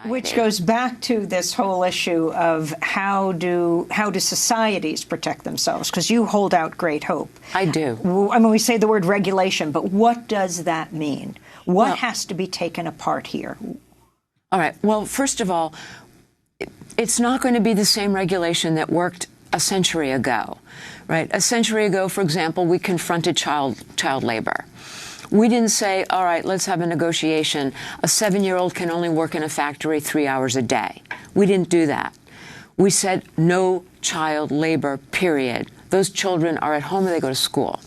society. Which goes back to this whole issue of how do societies protect themselves? Because you hold out great hope. I do. I mean, we say the word regulation, but what does that mean? What has to be taken apart here? All right. Well, first of all, it's not going to be the same regulation that worked a century ago, right? A century ago, for example, we confronted child labor. We didn't say, all right, let's have a negotiation. A 7-year-old can only work in a factory 3 hours a day. We didn't do that. We said no child labor, period. Those children are at home and they go to school.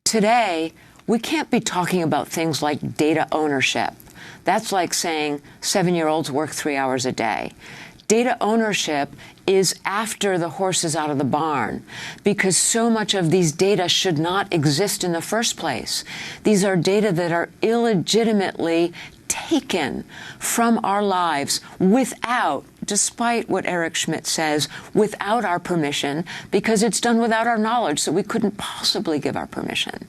Today, we can't be talking about things like data ownership. That's like saying 7-year-olds work 3 hours a day. Data ownership is after the horse is out of the barn, because so much of these data should not exist in the first place. These are data that are illegitimately taken from our lives without, despite what Eric Schmidt says, without our permission, because it's done without our knowledge, so we couldn't possibly give our permission.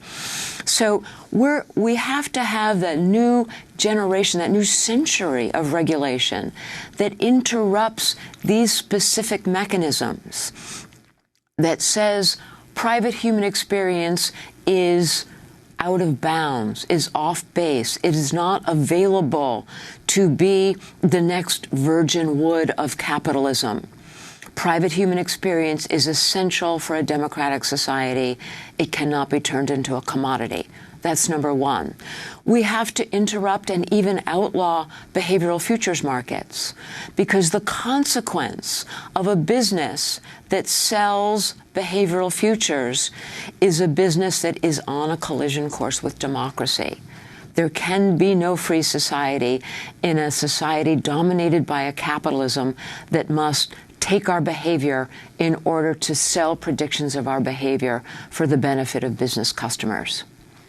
So we have to have that new generation, that new century of regulation that interrupts these specific mechanisms, that says private human experience is out of bounds, is off base. It is not available to be the next virgin wood of capitalism. Private human experience is essential for a democratic society. It cannot be turned into a commodity. That's number one. We have to interrupt and even outlaw behavioral futures markets, because the consequence of a business that sells behavioral futures is a business that is on a collision course with democracy. There can be no free society in a society dominated by a capitalism that must take our behavior in order to sell predictions of our behavior for the benefit of business customers.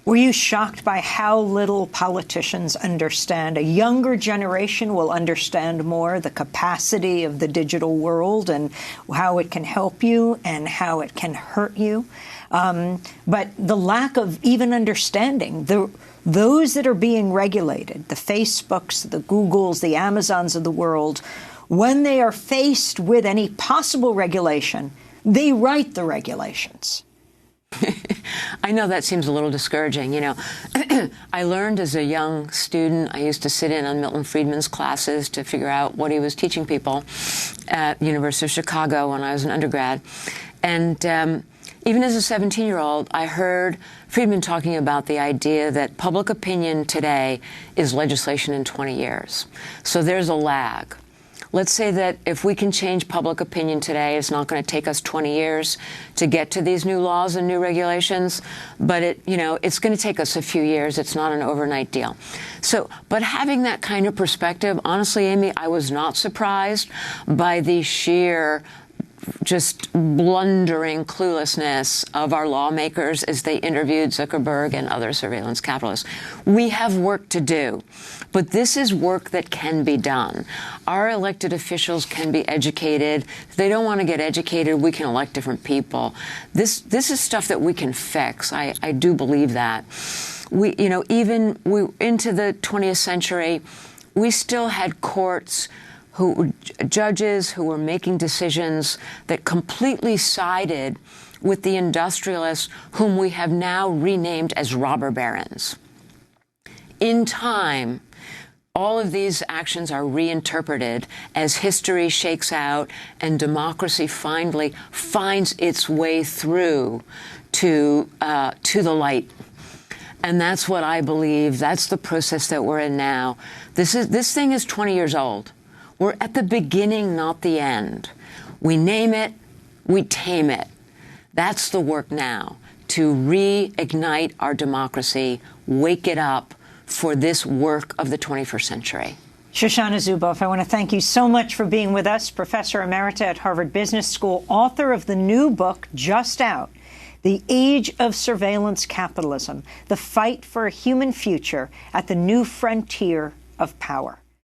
Were you shocked by how little politicians understand? A younger generation will understand more the capacity of the digital world and how it can help you and how it can hurt you. But the lack of even understanding, those that are being regulated, the Facebooks, the Googles, the Amazons of the world, when they are faced with any possible regulation, they write the regulations. I know that seems a little discouraging. You know, I learned as a young student, I used to sit in on Milton Friedman's classes to figure out what he was teaching people at the University of Chicago when I was an undergrad. And even as a 17-year-old, I heard Friedman talking about the idea that public opinion today is legislation in 20 years. So there's a lag. Let's say that if we can change public opinion today, it's not going to take us 20 years to get to these new laws and new regulations, but it's going to take us a few years. It's not an overnight deal. So, but having that kind of perspective, honestly, Amy, I was not surprised by the sheer just blundering cluelessness of our lawmakers as they interviewed Zuckerberg and other surveillance capitalists. We have work to do, but this is work that can be done. Our elected officials can be educated. If they don't want to get educated, we can elect different people. This is stuff that we can fix. I do believe that. Even into the 20th century, we still had courts judges who were making decisions that completely sided with the industrialists whom we have now renamed as robber barons. In time, all of these actions are reinterpreted as history shakes out and democracy finally finds its way through to the light. And that's what I believe. That's the process that we're in now. This thing is 20 years old. We're at the beginning, not the end. We name it, we tame it. That's the work now, to reignite our democracy, wake it up for this work of the 21st century. Shoshana Zuboff, I want to thank you so much for being with us. Professor Emerita at Harvard Business School, author of the new book just out, The Age of Surveillance Capitalism, The Fight for a Human Future at the New Frontier of Power.